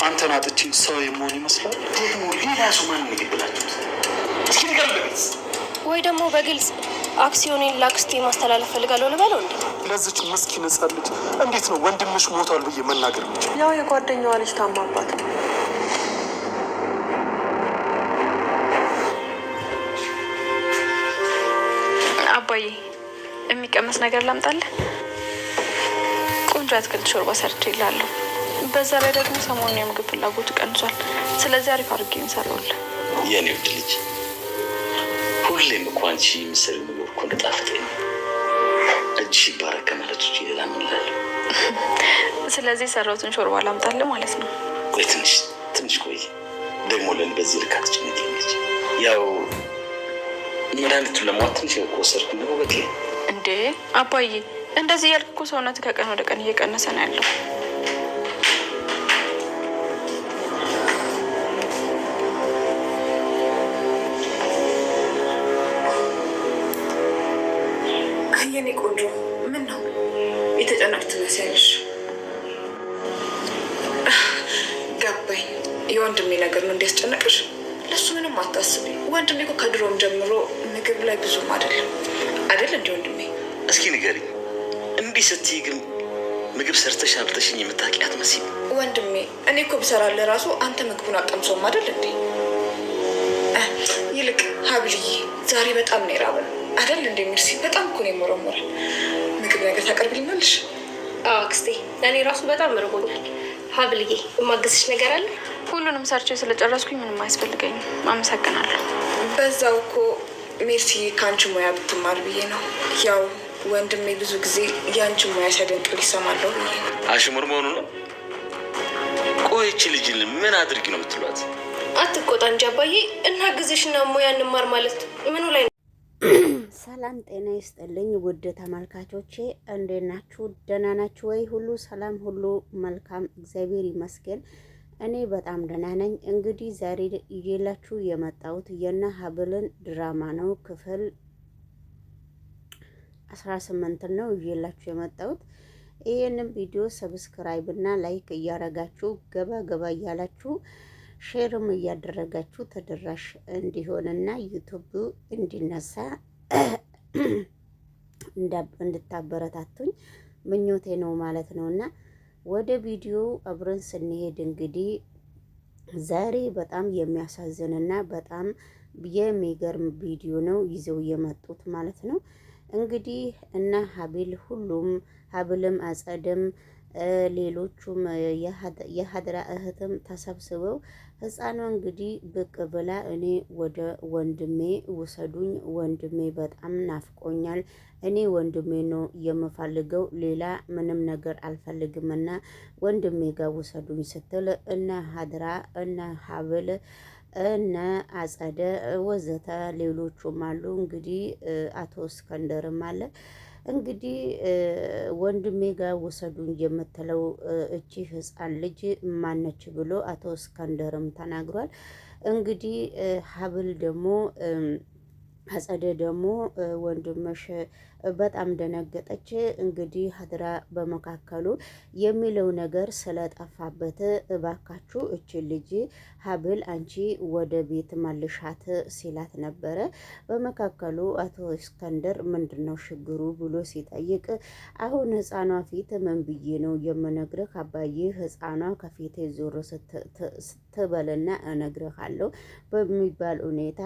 አንተን አጥቼ ሰው የመሆን ይመስላል። ደግሞ ሌላ ሰው ማን ይገድላችሁት? እስኪ ንገር በግልጽ። ወይ ደግሞ በግልጽ አክሲዮኔን ላክስቴ ማስተላለፍ ፈልጋለሁ ልበለው እንዴ? ለዚች ምስኪን ሕፃን ልጅ እንዴት ነው ወንድምሽ ሞቷል ብዬ መናገር የምችል? ያው የጓደኛዋ ልጅ ታማባት። አባዬ የሚቀመስ ነገር ላምጣልህ? ቆንጆ አትክልት ሾርባ ሰርቼ ይላለሁ። በዛ ላይ ደግሞ ሰሞኑን የምግብ ፍላጎቱ ቀንሷል። ስለዚህ አሪፍ አድርጌ እንሰራዋለን። የኔ ውድ ልጅ ሁሌም እኮ አንቺ ምስል ምግብ እኮ እንደጣፈጠኝ ነው። እጅሽ ይባረክ ከማለት ውጭ ሌላ ምን እላለሁ? ስለዚህ የሰራሁትን ሾርባ ላምጣልህ ማለት ነው። ቆይ ትንሽ ቆይ። ደግሞ ለን በዚህ ልክ አትጨነቂኝ። ያው መድኃኒቱን ለማዋጥ ትንሽ ከወሰድኩ ደግሞ በቂ እንዴ። አባዬ እንደዚህ ያልክ እኮ ሰውነት ከቀን ወደ ቀን እየቀነሰ ነው ያለው። የኔ ቆንጆ ምን ነው የተጨነቅሽ ትመስያለሽ? ገባኝ። የወንድሜ ነገር ነው እንዲያስጨነቅሽ። ለሱ ምንም አታስቢ። ወንድሜ እኮ ከድሮም ጀምሮ ምግብ ላይ ብዙም አይደለም እንዴ ወንድሜ? እስኪ ንገሪኝ፣ እንዲህ ስትይ ግን ምግብ ሰርተሽ አብልተሽኝ የምታውቂ አትመስይም። ወንድሜ እኔ እኮ ብሰራልህ ራሱ አንተ ምግቡን አቀምሶም አይደል እንዴ? ይልቅ ሀብልዬ ዛሬ በጣም ነው የራበን አይደል እንዴ? ሚርሲ በጣም እኮ ነው የሞረሞረን። ምግብ ነገር ታቀርብልኛለሽ? አክስቴ እኔ ራሱ በጣም ርቦኛል። ሀብልዬ የማግዝሽ ነገር አለ? ሁሉንም ሰርቼ ስለጨረስኩኝ ምንም አያስፈልገኝም። አመሰግናለሁ። በዛው እኮ ሜርሲ ከአንቺ ሙያ ብትማር ብዬ ነው። ያው ወንድሜ ብዙ ጊዜ የአንቺ ሙያ ሲያደንቅ ሊሰማለሁ ብዬ። አሽሙር መሆኑ ነው? ቆይቺ ልጅን ምን አድርጊ ነው የምትሏት? አትቆጣ እንጂ አባዬ። እናግዝሽና ሙያ እንማር ማለት ምኑ ላይ ነው? ሰላም ጤና ይስጥልኝ ውድ ተመልካቾቼ፣ እንዴት ናችሁ? ደህና ናችሁ ወይ? ሁሉ ሰላም፣ ሁሉ መልካም፣ እግዚአብሔር ይመስገን። እኔ በጣም ደህና ነኝ። እንግዲህ ዛሬ ይዤላችሁ የመጣሁት የነ ሀብልን ድራማ ነው። ክፍል 18 ነው ይዤላችሁ የመጣሁት። ይሄንን ቪዲዮ ሰብስክራይብ እና ላይክ እያረጋችሁ ገባ እያላችሁ ሼርም እያደረጋችሁ ተደራሽ እንዲሆንና ዩቲዩብ እንዲነሳ እንድታበረታቱኝ ምኞቴ ነው ማለት ነውና ወደ ቪዲዮ አብረን ስንሄድ እንግዲህ ዛሬ በጣም የሚያሳዝንና በጣም የሚገርም ቪዲዮ ነው ይዘው የመጡት ማለት ነው። እንግዲህ እና ሀብልም አጸድም ሌሎቹም የሀድራ እህትም ተሰብስበው ህፃኗ እንግዲህ ብቅ ብላ እኔ ወደ ወንድሜ ውሰዱኝ፣ ወንድሜ በጣም ናፍቆኛል፣ እኔ ወንድሜ ነው የምፈልገው፣ ሌላ ምንም ነገር አልፈልግምና ወንድሜ ጋር ውሰዱኝ ስትል እነ ሀድራ እነ ሀብል እነ አጸደ ወዘተ ሌሎቹም አሉ። እንግዲህ አቶ እስከንደርም አለ። እንግዲህ ወንድሜ ጋር ውሰዱኝ የምትለው እቺ ህፃን ልጅ ማነች ብሎ አቶ እስከንደርም ተናግሯል። እንግዲህ ሀብል ደግሞ አጸደ ደግሞ ወንድምሽ በጣም ደነገጠች። እንግዲህ ሀድራ በመካከሉ የሚለው ነገር ስለጠፋበት እባካችሁ እች ልጅ ሀብል አንቺ ወደ ቤት መልሻት ሲላት ነበረ። በመካከሉ አቶ እስከንደር ምንድነው ችግሩ ብሎ ሲጠይቅ አሁን ህፃኗ ፊት ምን ብዬ ነው የምነግርህ አባዬ፣ ህፃኗ ከፊቴ ዞር ስትበልና እነግርሃለሁ በሚባል ሁኔታ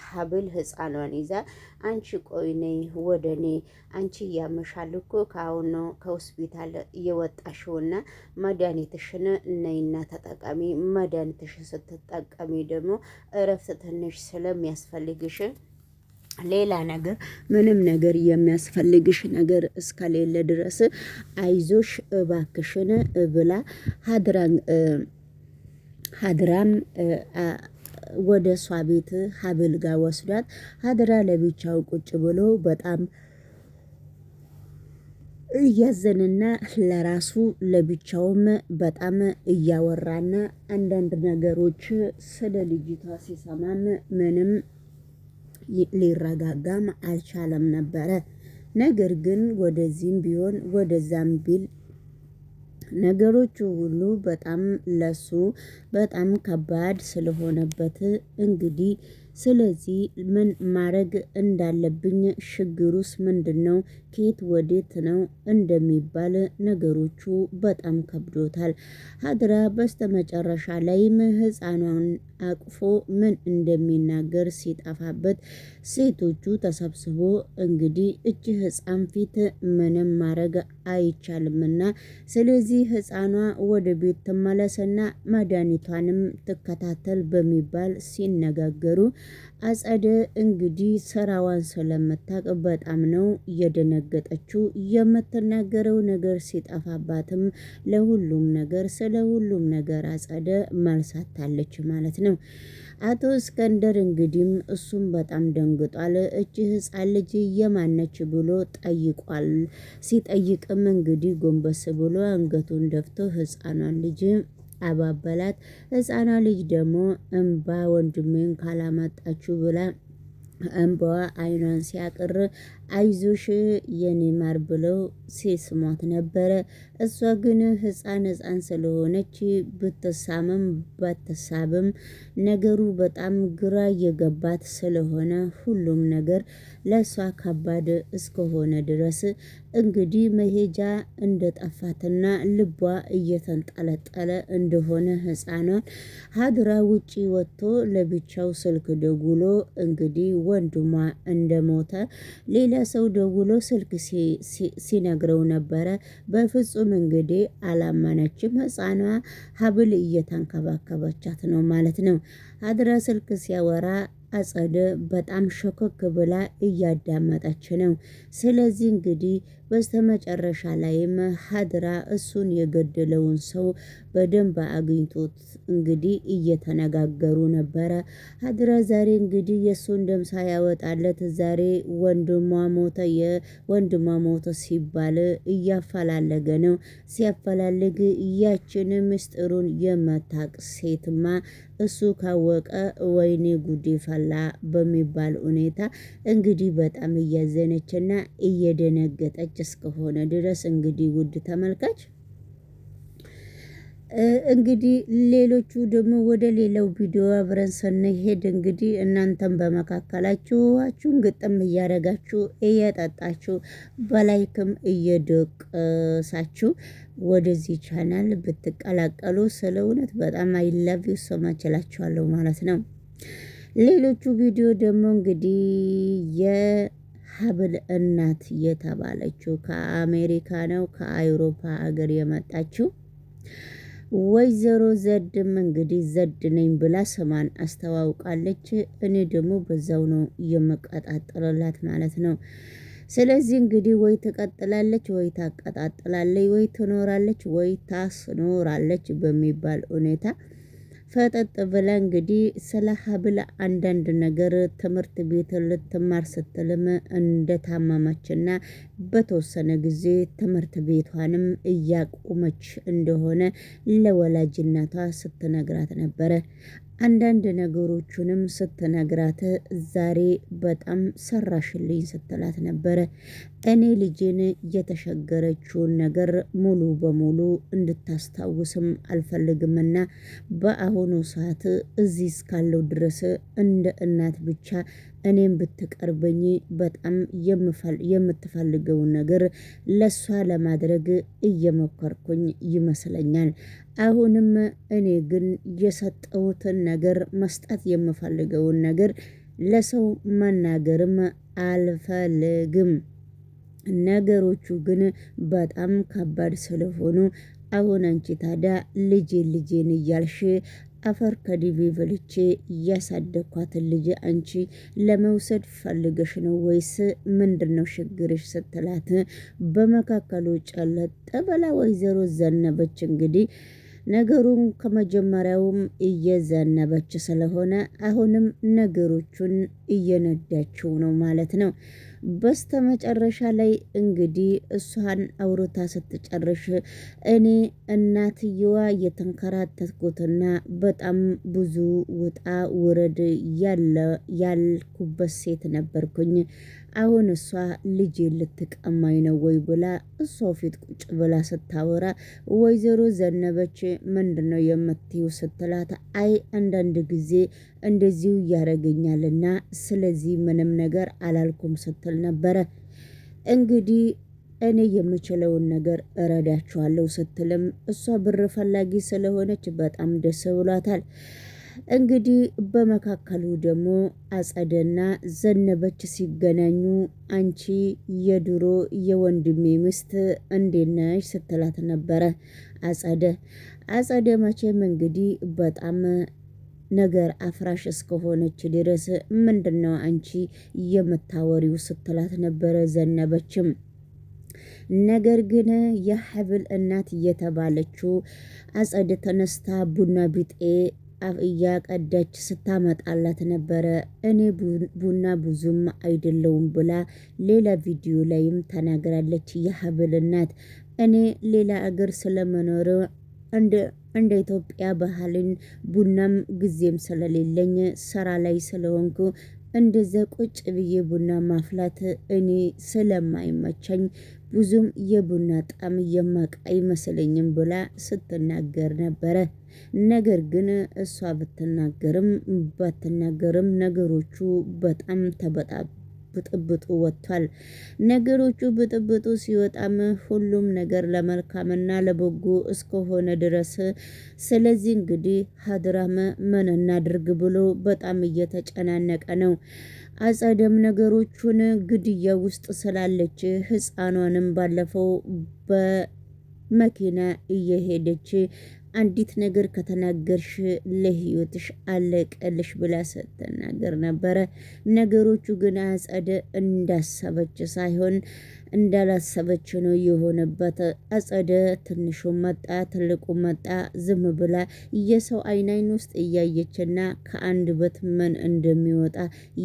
ሀብል ህፃኗን ይዛ አንቺ ቆይ ነይ ወደ እኔ፣ አንቺ ያመሻል እኮ ከአሁን ነው ከሆስፒታል እየወጣሽውና መድኃኒትሽን ነይና ተጠቀሚ። መድኃኒትሽን ስትጠቀሚ ደግሞ እረፍት ትንሽ ስለሚያስፈልግሽ ሌላ ነገር ምንም ነገር የሚያስፈልግሽ ነገር እስከሌለ ድረስ አይዞሽ እባክሽን ብላ ሀድራም ወደ እሷ ቤት ሀብል ጋር ወስዷት ሀድራ ለብቻው ቁጭ ብሎ በጣም እያዘንና ለራሱ ለብቻውም በጣም እያወራና አንዳንድ ነገሮች ስለ ልጅቷ ሲሰማም ምንም ሊረጋጋም አልቻለም ነበረ። ነገር ግን ወደዚህም ቢሆን ወደዛም ቢል ነገሮቹ ሁሉ በጣም ለሱ በጣም ከባድ ስለሆነበት እንግዲህ ስለዚህ ምን ማድረግ እንዳለብኝ ችግሩስ ምንድነው ከየት ወዴት ነው እንደሚባል ነገሮቹ በጣም ከብዶታል። ሀድራ በስተመጨረሻ ላይም ህፃኗን አቅፎ ምን እንደሚናገር ሲጠፋበት ሴቶቹ ተሰብስቦ እንግዲህ እጅ ህፃን ፊት ምንም ማድረግ አይቻልምና ስለዚህ ህፃኗ ወደ ቤት ትመለስና መድኃኒቷንም ትከታተል በሚባል ሲነጋገሩ አጸደ እንግዲህ ስራዋን ስለምታውቅ በጣም ነው የደነገጠችው። የምትናገረው ነገር ሲጠፋባትም ለሁሉም ነገር ስለ ሁሉም ነገር አጸደ መልሳታለች ማለት ነው። አቶ እስከንደር እንግዲህም እሱም በጣም ደንግጧል። እቺ ህፃን ልጅ የማነች ብሎ ጠይቋል። ሲጠይቅም እንግዲህ ጎንበስ ብሎ አንገቱን ደፍቶ ህፃኗን ልጅ አባበላት። ህፃኗ ልጅ ደግሞ እምባ ወንድሜን ካላመጣችሁ ብላ እንባዋ አይኗን ሲያቅር አይዞሽ የኔ ማር ብለው ሲስሟት ነበረ። እሷ ግን ህፃን ስለሆነች ብትሳምም ባትሳብም ነገሩ በጣም ግራ የገባት ስለሆነ ሁሉም ነገር ለሷ ከባድ እስከሆነ ድረስ እንግዲህ መሄጃ እንደጠፋትና ልቧ እየተንጠለጠለ እንደሆነ ህፃኗን ሀድራ ውጪ ወጥቶ ለብቻው ስልክ ደውሎ እንግዲህ ወንድሟ እንደሞተ ሌላ ሰው ደውሎ ስልክ ሲነግረው ነበረ። በፍጹም እንግዲህ አላመነችም። ህፃኗ ሀብል እየተንከባከበቻት ነው ማለት ነው። ሀድራ ስልክ ሲያወራ አጸደ በጣም ሸኮክ ብላ እያዳመጠች ነው። ስለዚህ እንግዲህ በስተመጨረሻ ላይም ሀድራ እሱን የገደለውን ሰው በደንብ አግኝቶት እንግዲህ እየተነጋገሩ ነበረ። ሀድራ ዛሬ እንግዲህ የእሱን ደም ሳያወጣለት ዛሬ ወንድሟ ሞተ ሲባል እያፈላለገ ነው። ሲያፈላልግ ያችን ምስጢሩን የመታቅ ሴትማ እሱ ካወቀ ወይኔ ጉዴ ፈላ በሚባል ሁኔታ እንግዲህ በጣም እያዘነችና እየደነገጠች እስከሆነ ድረስ እንግዲህ ውድ ተመልካች እንግዲህ ሌሎቹ ደግሞ ወደ ሌላው ቪዲዮ አብረን ስንሄድ እንግዲህ እናንተም በመካከላችሁን ግጥም እያደረጋችሁ እየጠጣችሁ በላይክም እየደቀሳችሁ ወደዚህ ቻናል ብትቀላቀሉ ስለ እውነት በጣም አይላቭ ዩ ሶ ማች እላችኋለሁ ማለት ነው። ሌሎቹ ቪዲዮ ደግሞ እንግዲህ የሀብል እናት የተባለችው ከአሜሪካ ነው ከአውሮፓ ሀገር የመጣችው ወይዘሮ ዘድም እንግዲህ ዘድ ነኝ ብላ ስሟን አስተዋውቃለች። እኔ ደግሞ በዛው ነው የምቀጣጥልላት ማለት ነው። ስለዚህ እንግዲህ ወይ ትቀጥላለች ወይ ታቀጣጥላለች ወይ ትኖራለች ወይ ታስኖራለች በሚባል ሁኔታ ፈጠጥ ብላ እንግዲህ ስለ ሀብል አንዳንድ ነገር ትምህርት ቤት ልትማር ስትልም እንደታመመችና በተወሰነ ጊዜ ትምህርት ቤቷንም እያቆመች እንደሆነ ለወላጅናቷ ስትነግራት ነበረ። አንዳንድ ነገሮቹንም ስትነግራት ዛሬ በጣም ሰራሽልኝ ስትላት ነበረ። እኔ ልጄን የተሸገረችውን ነገር ሙሉ በሙሉ እንድታስታውስም አልፈልግምና በአሁኑ ሰዓት እዚህ እስካለው ድረስ እንደ እናት ብቻ እኔም ብትቀርበኝ በጣም የምትፈልገውን ነገር ለሷ ለማድረግ እየሞከርኩኝ ይመስለኛል። አሁንም እኔ ግን የሰጠሁትን ነገር መስጠት የምፈልገውን ነገር ለሰው መናገርም አልፈልግም። ነገሮቹ ግን በጣም ከባድ ስለሆኑ አሁን አንቺ ታዲያ ልጄን እያልሽ አፈር ከዲቪ በልቼ እያሳደግኳትን ልጅ አንቺ ለመውሰድ ፈልገሽ ነው ወይስ ምንድነው ችግርሽ? ስትላት በመካከሉ ጨለጥ ብላ ወይዘሮ ዘነበች እንግዲህ ነገሩን ከመጀመሪያውም እየዘነበች ስለሆነ አሁንም ነገሮቹን እየነዳችው ነው ማለት ነው። በስተመጨረሻ ላይ እንግዲህ እሷን አውርታ ስትጨርሽ እኔ እናትየዋ የተንከራተትኩትና በጣም ብዙ ውጣ ውረድ ያልኩበት ሴት ነበርኩኝ። አሁን እሷ ልጄ ልትቀማኝ ነው ወይ ብላ እሷው ፊት ቁጭ ብላ ስታወራ ወይዘሮ ዘነበች ምንድነው የምትይው ስትላት አይ አንዳንድ ጊዜ እንደዚሁ ያረገኛልና ስለዚህ ምንም ነገር አላልኩም ስትል ነበረ። እንግዲህ እኔ የምችለውን ነገር እረዳቸዋለሁ ስትልም እሷ ብር ፈላጊ ስለሆነች በጣም ደስ ብሏታል። እንግዲህ በመካከሉ ደግሞ አጸደና ዘነበች ሲገናኙ አንቺ የድሮ የወንድሜ ሚስት እንዴት ነሽ ስትላት ነበረ። አጸደ መቼም እንግዲህ በጣም ነገር አፍራሽ እስከሆነች ድረስ ምንድነው አንቺ የምታወሪው ስትላት ነበረ። ዘነበችም ነገር ግን የሀብል እናት እየተባለችው አጸደ ተነስታ ቡና ቢጤ እያቀዳች ስታመጣላት ነበረ። እኔ ቡና ብዙም አይደለውም ብላ ሌላ ቪዲዮ ላይም ተናግራለች። የሀብል እናት እኔ ሌላ አገር ስለመኖር እንደ ኢትዮጵያ ባህልን ቡናም ጊዜም ስለሌለኝ ስራ ላይ ስለሆንኩ እንደዛ ቁጭ ብዬ ቡና ማፍላት እኔ ስለማይመቸኝ ብዙም የቡና ጣም የማቅ አይመስለኝም ብላ ስትናገር ነበረ። ነገር ግን እሷ ባትናገርም ነገሮቹ በጣም ብጥብጡ ወጥቷል። ነገሮቹ ብጥብጡ ሲወጣም ሁሉም ነገር ለመልካምና ለበጎ እስከሆነ ድረስ ስለዚህ እንግዲህ ሀድራም ምን እናድርግ ብሎ በጣም እየተጨናነቀ ነው። አጸደም ነገሮቹን ግድያ ውስጥ ስላለች ህፃኗንም ባለፈው በመኪና እየሄደች አንዲት ነገር ከተናገርሽ ለህይወትሽ አለቀልሽ ብላ ስትናገር ነበረ። ነገሮቹ ግን አጸደ እንዳሰበች ሳይሆን እንዳላሰበች ነው የሆነበት። አጸደ ትንሹ መጣ ትልቁ መጣ ዝም ብላ የሰው አይን ውስጥ እያየችና ከአንድ በት ምን እንደሚወጣ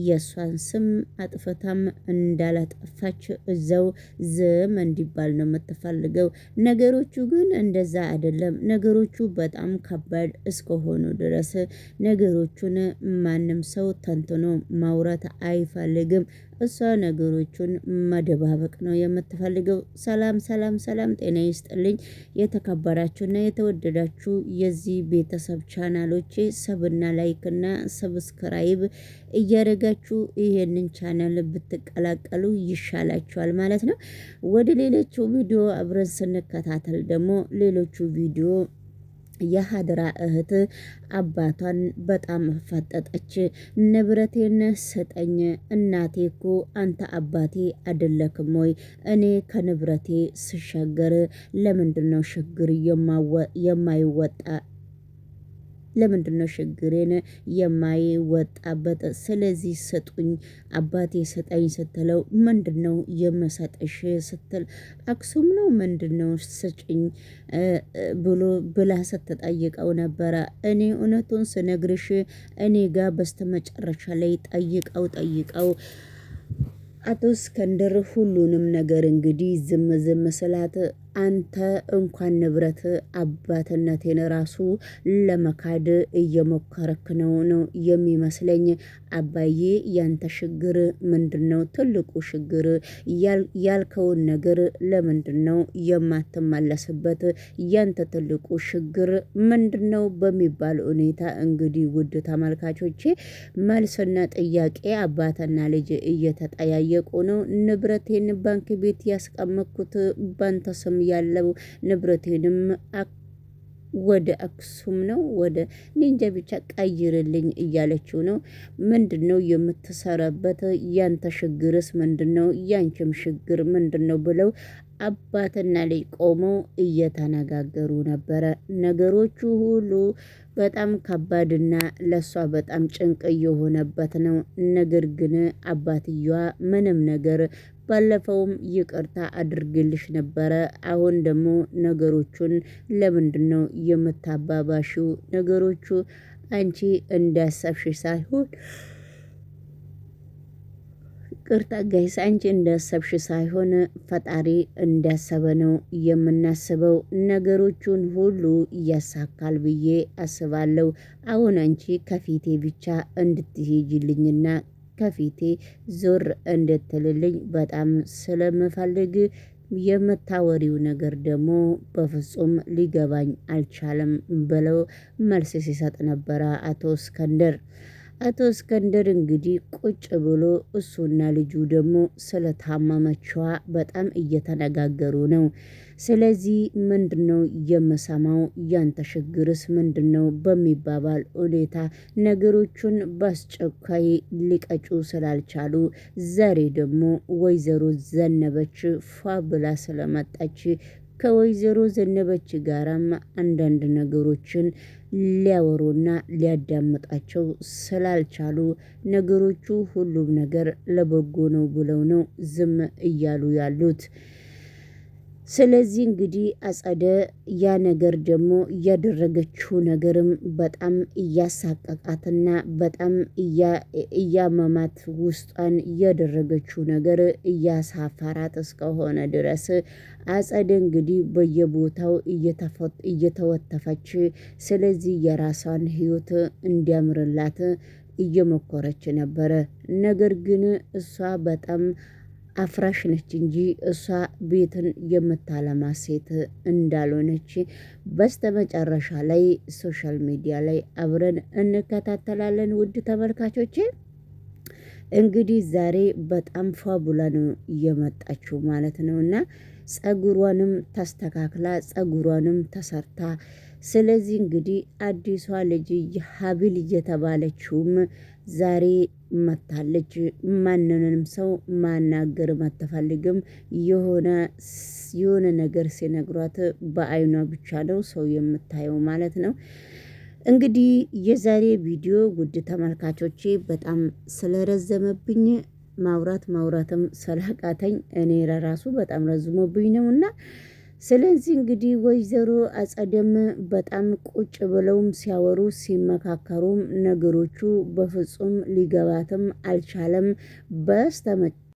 የሷን ስም አጥፈታም እንዳላጠፋች እዛው ዝም እንዲባል ነው የምትፈልገው። ነገሮቹ ግን እንደዛ አይደለም። ነገሮቹ በጣም ከባድ እስከሆኑ ድረስ ነገሮቹን ማንም ሰው ተንትኖ ማውራት አይፈልግም። እሷ ነገሮቹን መደባበቅ ነው የምትፈልገው። ሰላም ሰላም ሰላም፣ ጤና ይስጥልኝ የተከበራችሁና የተወደዳችሁ የዚህ ቤተሰብ ቻናሎቼ ሰብና ላይክና ሰብስክራይብ እያደረጋችሁ ይሄንን ቻናል ብትቀላቀሉ ይሻላችኋል ማለት ነው። ወደ ሌሎቹ ቪዲዮ አብረን ስንከታተል ደግሞ ሌሎቹ ቪዲዮ የሀድራ እህት አባቷን በጣም ፈጠጠች። ንብረቴን ስጠኝ፣ እናቴ እኮ አንተ አባቴ አይደለክም ወይ? እኔ ከንብረቴ ስሻገር ለምንድነው ችግር የማይወጣ ለምንድነው ችግሬን የማይወጣበት? ስለዚህ ስጡኝ አባቴ ስጠኝ ስትለው ምንድነው የምሰጥሽ ስትል አክሱም ነው ምንድነው ስጭኝ ብላ ስትጠይቀው ነበረ። እኔ እውነቱን ስነግርሽ እኔ ጋር በስተመጨረሻ ላይ ጠይቀው አቶ እስክንድር ሁሉንም ነገር እንግዲህ ዝም ስላት አንተ እንኳን ንብረት አባትነቴን ራሱ ለመካድ እየሞከረክ ነው የሚመስለኝ። አባዬ ያንተ ችግር ምንድነው? ትልቁ ችግር ያልከውን ነገር ለምንድነው የማትመለስበት? ያንተ ትልቁ ችግር ምንድነው? በሚባል ሁኔታ እንግዲህ ውድ ተመልካቾቼ መልስና ጥያቄ አባትና ልጅ እየተጠያየቁ ነው። ንብረቴን ባንክ ቤት ያስቀመጥኩት ባንተ ስም ያለው ንብረቴንም ወደ አክሱም ነው ወደ ኒንጃ ብቻ ቀይርልኝ እያለችው ነው። ምንድነው የምትሰራበት? ያንተ ችግርስ ምንድነው? ያንቺም ችግር ምንድነው? ብለው አባትና ልጅ ቆመው እየተነጋገሩ ነበረ። ነገሮቹ ሁሉ በጣም ከባድና ለሷ በጣም ጭንቅ የሆነበት ነው። ነገር ግን አባትየዋ ምንም ነገር ባለፈውም ይቅርታ አድርግልሽ ነበረ። አሁን ደግሞ ነገሮቹን ለምንድነው የምታባባሽው? ነገሮቹ አንቺ እንዳሰብሽ ሳይሆን ቅርታ ጋይስ፣ አንቺ እንዳሰብሽ ሳይሆን ፈጣሪ እንዳሰበ ነው የምናስበው። ነገሮቹን ሁሉ እያሳካል ብዬ አስባለሁ። አሁን አንቺ ከፊቴ ብቻ እንድትሄጅልኝና ከፊቴ ዞር እንድትልልኝ በጣም ስለምፈልግ የምታወሪው ነገር ደግሞ በፍጹም ሊገባኝ አልቻለም ብለው መልስ ሲሰጥ ነበረ አቶ እስከንደር። አቶ እስከንደር እንግዲህ ቁጭ ብሎ እሱና ልጁ ደግሞ ስለታመመችዋ በጣም እየተነጋገሩ ነው። ስለዚህ ምንድነው የምሰማው? ያንተ ችግርስ ምንድነው? በሚባባል ሁኔታ ነገሮቹን በአስቸኳይ ሊቀጩ ስላልቻሉ ዛሬ ደግሞ ወይዘሮ ዘነበች ፏ ብላ ስለመጣች ከወይዘሮ ዘነበች ጋራም አንዳንድ ነገሮችን ሊያወሩና ሊያዳምጣቸው ስላልቻሉ ነገሮቹ ሁሉም ነገር ለበጎ ነው ብለው ነው ዝም እያሉ ያሉት። ስለዚህ እንግዲህ አጸደ ያ ነገር ደግሞ እያደረገችው ነገርም በጣም እያሳቀቃትና በጣም እያመማት ውስጧን እያደረገችው ነገር እያሳፈራት እስከሆነ ድረስ አጸደ እንግዲህ በየቦታው እየተወተፈች ስለዚህ የራሷን ሕይወት እንዲያምርላት እየሞከረች ነበረ። ነገር ግን እሷ በጣም አፍራሽ ነች እንጂ እሷ ቤትን የምታለማ ሴት እንዳልሆነች በስተመጨረሻ ላይ ሶሻል ሚዲያ ላይ አብረን እንከታተላለን። ውድ ተመልካቾቼ እንግዲህ ዛሬ በጣም ፏ ብላ ነው እየመጣችው ማለት ነው እና ጸጉሯንም ተስተካክላ ጸጉሯንም ተሰርታ ስለዚህ እንግዲህ አዲሷ ልጅ ሀብል እየተባለችውም ዛሬ መታለች። ማንንም ሰው ማናገር አትፈልግም። የሆነ ነገር ሲነግሯት በአይኗ ብቻ ነው ሰው የምታየው ማለት ነው። እንግዲህ የዛሬ ቪዲዮ ውድ ተመልካቾቼ በጣም ስለረዘመብኝ ማውራትም ስላቃተኝ እኔ ለራሱ በጣም ረዝሞብኝ ነውና ስለዚህ እንግዲህ ወይዘሮ አጸደም በጣም ቁጭ ብለውም ሲያወሩ ሲመካከሩም ነገሮቹ በፍጹም ሊገባትም አልቻለም።